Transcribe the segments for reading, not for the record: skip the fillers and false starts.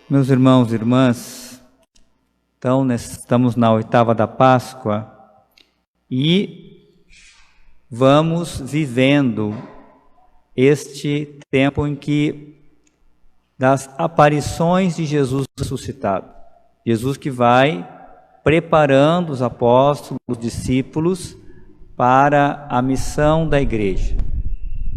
Meus irmãos e irmãs, então estamos na oitava da Páscoa e vamos vivendo este tempo em que das aparições de Jesus ressuscitado. Jesus que vai preparando os apóstolos, os discípulos para a missão da igreja,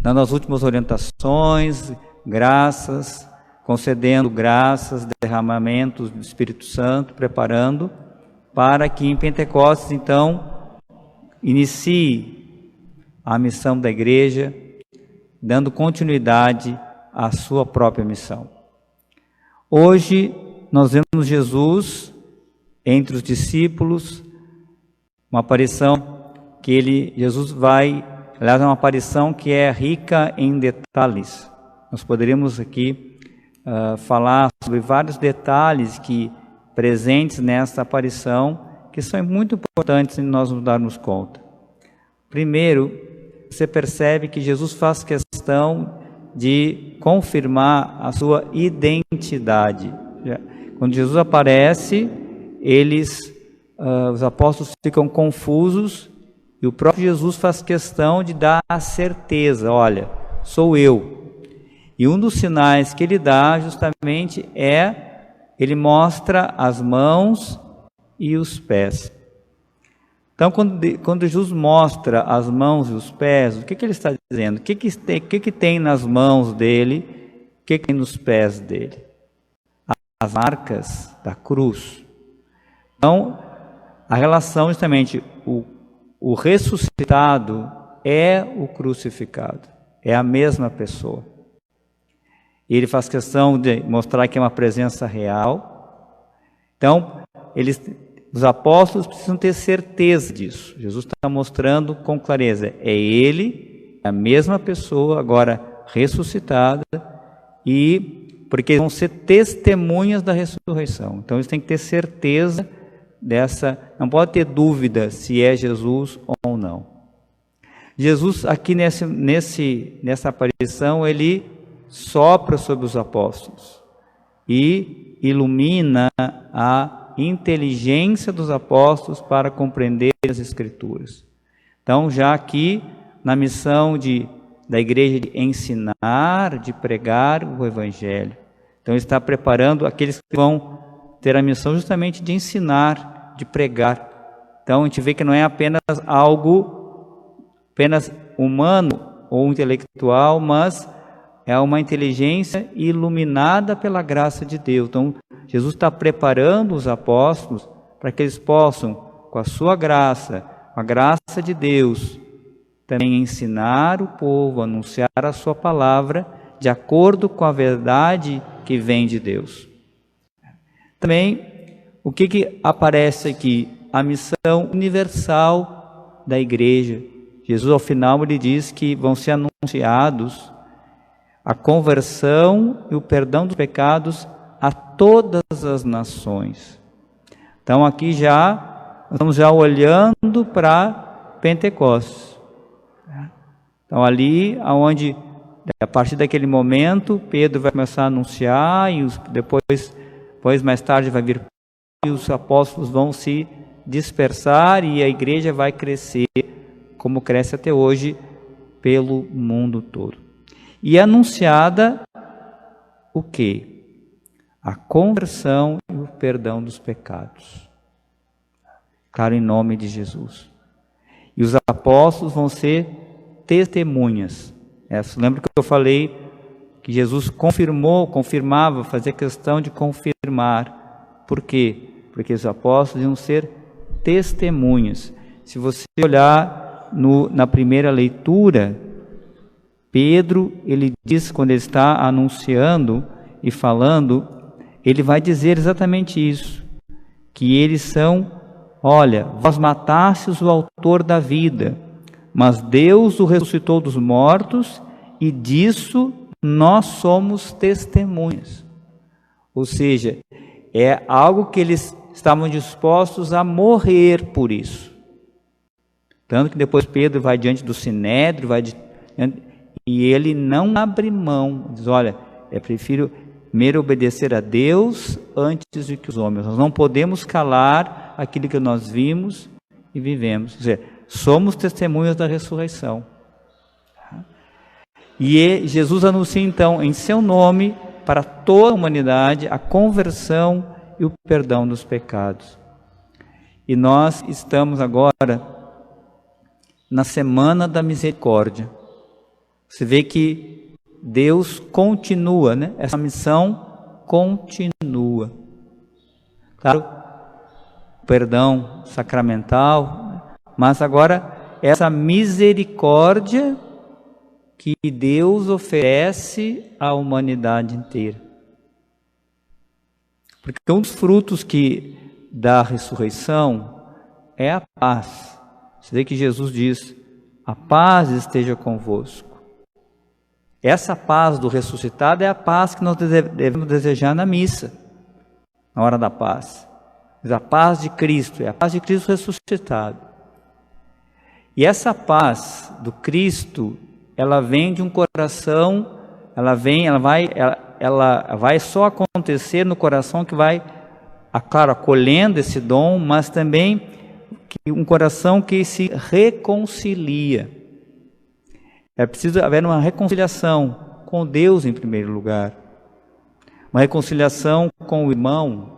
dando as últimas orientações, graças, concedendo graças, derramamentos do Espírito Santo, preparando para que em Pentecostes, então, inicie a missão da igreja, dando continuidade à sua própria missão. Hoje, nós vemos Jesus entre os discípulos, uma aparição que Jesus vai, aliás, é uma aparição que é rica em detalhes. Nós poderíamos aqui falar sobre vários detalhes presentes nessa aparição, que são muito importantes em nós nos darmos conta. Primeiro, você percebe que Jesus faz questão de confirmar a sua identidade. Quando Jesus aparece, os apóstolos ficam confusos e o próprio Jesus faz questão de dar a certeza: olha, sou eu. E um dos sinais que ele dá justamente ele mostra as mãos e os pés. Então, quando Jesus mostra as mãos e os pés, o que ele está dizendo? O que tem nas mãos dele? O que tem nos pés dele? As marcas da cruz. Então, a relação justamente, o ressuscitado é o crucificado, é a mesma pessoa. Ele faz questão de mostrar que é uma presença real. Então, os apóstolos precisam ter certeza disso. Jesus está mostrando com clareza. É Ele, a mesma pessoa, agora ressuscitada, porque eles vão ser testemunhas da ressurreição. Então, eles têm que ter certeza não pode ter dúvida se é Jesus ou não. Jesus, aqui nessa aparição, ele sopra sobre os apóstolos e ilumina a inteligência dos apóstolos para compreender as Escrituras. Então, já aqui na missão da igreja de ensinar, de pregar o Evangelho. Então, ele está preparando aqueles que vão ter a missão justamente de ensinar, de pregar. Então, a gente vê que não é apenas algo humano ou intelectual, mas é uma inteligência iluminada pela graça de Deus. Então, Jesus está preparando os apóstolos para que eles possam, com a sua graça, com a graça de Deus, também ensinar o povo, anunciar a sua palavra de acordo com a verdade que vem de Deus. Também, o que aparece aqui? A missão universal da igreja. Jesus, ao final, ele diz que vão ser anunciados a conversão e o perdão dos pecados a todas as nações. Então aqui estamos já olhando para Pentecostes. Então ali, a partir daquele momento, Pedro vai começar a anunciar e depois mais tarde vai vir e os apóstolos vão se dispersar e a igreja vai crescer como cresce até hoje pelo mundo todo. E anunciada o quê? A conversão e o perdão dos pecados. Claro, em nome de Jesus. E os apóstolos vão ser testemunhas. Lembra que eu falei que Jesus confirmava, fazia questão de confirmar. Por quê? Porque os apóstolos iam ser testemunhas. Se você olhar na primeira leitura, Pedro, ele diz, quando ele está anunciando e falando, ele vai dizer exatamente isso, que eles são, olha, vós matastes o autor da vida, mas Deus o ressuscitou dos mortos e disso nós somos testemunhas. Ou seja, é algo que eles estavam dispostos a morrer por isso. Tanto que depois Pedro vai diante do Sinédrio, e ele não abre mão, diz, olha, Primeiro, obedecer a Deus antes de que os homens. Nós não podemos calar aquilo que nós vimos e vivemos. Quer dizer, somos testemunhas da ressurreição. E Jesus anuncia então em seu nome para toda a humanidade a conversão e o perdão dos pecados. E nós estamos agora na Semana da Misericórdia. Você vê que Deus continua, né? Essa missão continua. Claro, perdão sacramental, mas agora essa misericórdia que Deus oferece à humanidade inteira. Porque um dos frutos da ressurreição é a paz. Você vê que Jesus diz: a paz esteja convosco. Essa paz do ressuscitado é a paz que nós devemos desejar na missa, na hora da paz. Mas a paz de Cristo, é a paz de Cristo ressuscitado. E essa paz do Cristo, ela vem de um coração, ela vai só acontecer no coração que vai, claro, acolhendo esse dom, mas também um coração que se reconcilia. É preciso haver uma reconciliação com Deus em primeiro lugar, uma reconciliação com o irmão,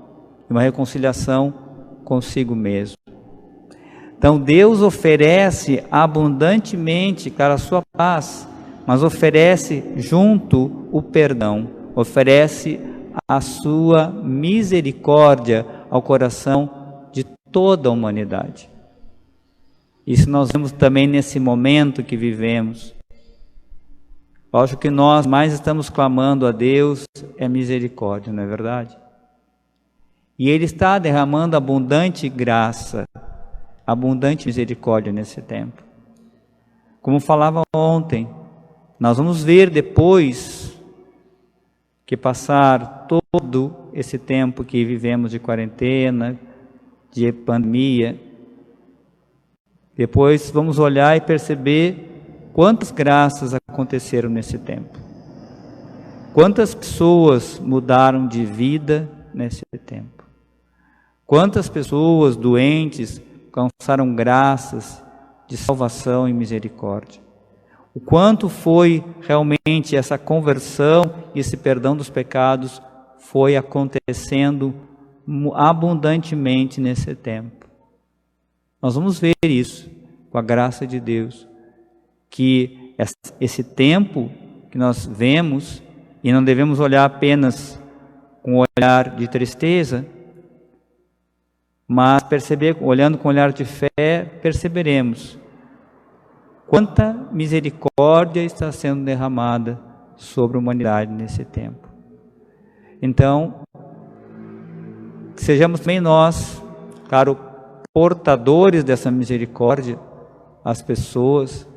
uma reconciliação consigo mesmo. Então Deus oferece abundantemente, cara, a sua paz, mas oferece junto o perdão, oferece a sua misericórdia ao coração de toda a humanidade. Isso nós vemos também nesse momento que vivemos. Lógico que nós mais estamos clamando a Deus é misericórdia, não é verdade? E Ele está derramando abundante graça, abundante misericórdia nesse tempo. Como falava ontem, nós vamos ver depois que passar todo esse tempo que vivemos de quarentena, de pandemia, depois vamos olhar e perceber quantas graças aconteceram nesse tempo. Quantas pessoas mudaram de vida nesse tempo. Quantas pessoas doentes alcançaram graças de salvação e misericórdia. O quanto foi realmente essa conversão e esse perdão dos pecados foi acontecendo abundantemente nesse tempo. Nós vamos ver isso com a graça de Deus, que esse tempo que nós vemos, e não devemos olhar apenas com um olhar de tristeza, mas olhando com um olhar de fé, perceberemos quanta misericórdia está sendo derramada sobre a humanidade nesse tempo. Então, sejamos também nós, claro, portadores dessa misericórdia às pessoas,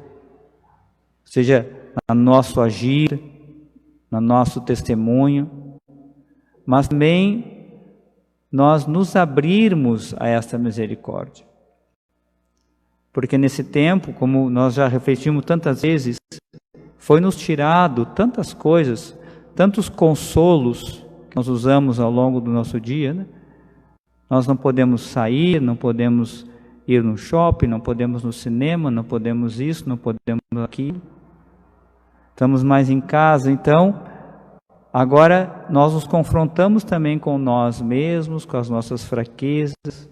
seja no nosso agir, no nosso testemunho, mas também nós nos abrirmos a essa misericórdia. Porque nesse tempo, como nós já refletimos tantas vezes, foi nos tirado tantas coisas, tantos consolos que nós usamos ao longo do nosso dia, né? Nós não podemos sair, não podemos ir no shopping, não podemos no cinema, não podemos isso, não podemos aquilo. Estamos mais em casa, então agora nós nos confrontamos também com nós mesmos, com as nossas fraquezas.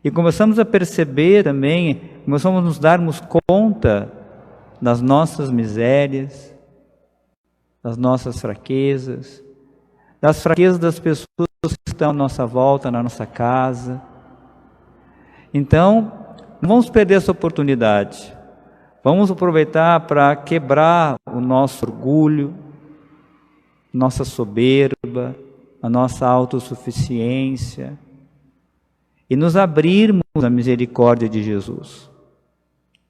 E começamos a perceber também, começamos a nos darmos conta das nossas misérias, das nossas fraquezas, das fraquezas das pessoas que estão à nossa volta, na nossa casa. Então, não vamos perder essa oportunidade. Vamos aproveitar para quebrar o nosso orgulho, nossa soberba, a nossa autossuficiência e nos abrirmos à misericórdia de Jesus,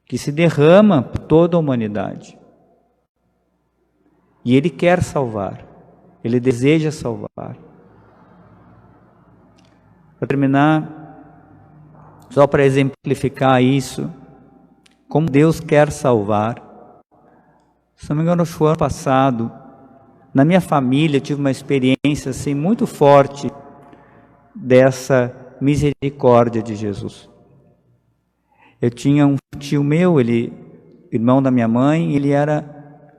que se derrama por toda a humanidade. E Ele quer salvar, Ele deseja salvar. Para terminar, só para exemplificar isso, como Deus quer salvar. Se não me engano, no ano passado, Na minha família eu tive uma experiência assim muito forte dessa misericórdia de Jesus. Eu tinha um tio meu, ele, irmão da minha mãe, ele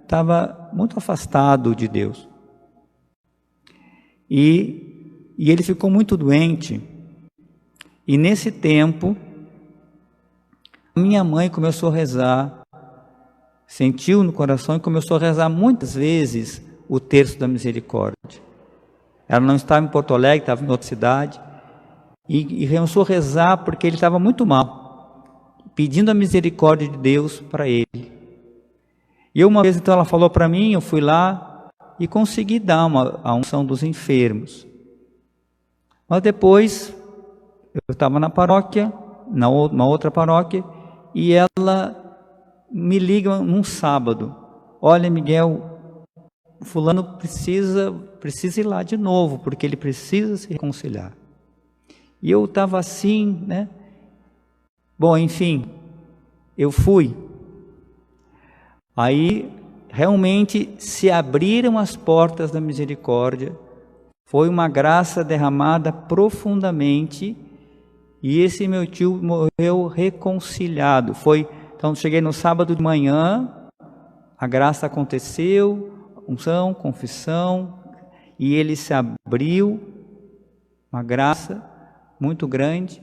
estava muito afastado de Deus. E ele ficou muito doente. E nesse tempo, minha mãe começou a rezar, sentiu no coração e começou a rezar muitas vezes o terço da misericórdia. Ela não estava em Porto Alegre, estava em outra cidade. E começou a rezar porque ele estava muito mal, pedindo a misericórdia de Deus para ele. E uma vez então ela falou para mim, eu fui lá e consegui dar a unção dos enfermos. Mas depois, eu estava na paróquia, uma outra paróquia, e ela me liga num sábado. Olha, Miguel, fulano precisa ir lá de novo, porque ele precisa se reconciliar. E eu estava assim, né? Bom, enfim, eu fui. Aí, realmente, se abriram as portas da misericórdia. Foi uma graça derramada profundamente. E esse meu tio morreu reconciliado. Então, cheguei no sábado de manhã, a graça aconteceu, unção, confissão, e ele se abriu, uma graça muito grande.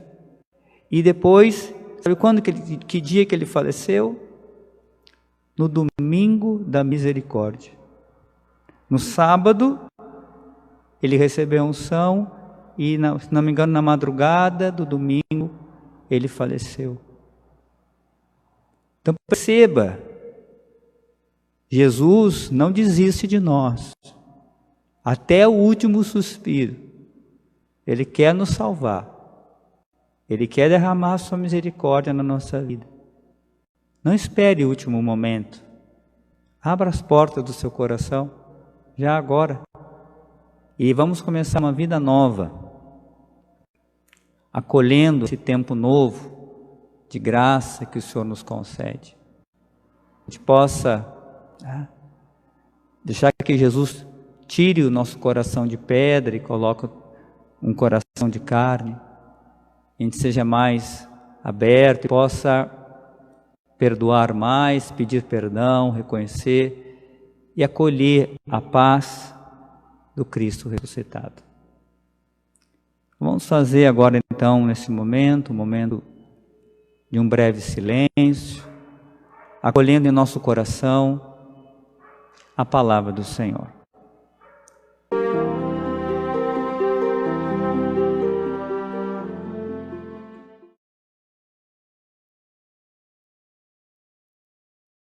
E depois, sabe que dia que ele faleceu? No domingo da misericórdia. No sábado, ele recebeu a unção e, se não me engano, na madrugada do domingo, ele faleceu. Então perceba, Jesus não desiste de nós, até o último suspiro. Ele quer nos salvar, Ele quer derramar a sua misericórdia na nossa vida. Não espere o último momento, abra as portas do seu coração, já agora, e vamos começar uma vida nova, acolhendo esse tempo novo de graça que o Senhor nos concede. A gente possa deixar que Jesus tire o nosso coração de pedra e coloque um coração de carne. A gente seja mais aberto e possa perdoar mais, pedir perdão, reconhecer e acolher a paz do Cristo ressuscitado. Vamos fazer agora então, nesse momento, um momento de um breve silêncio, acolhendo em nosso coração a palavra do Senhor.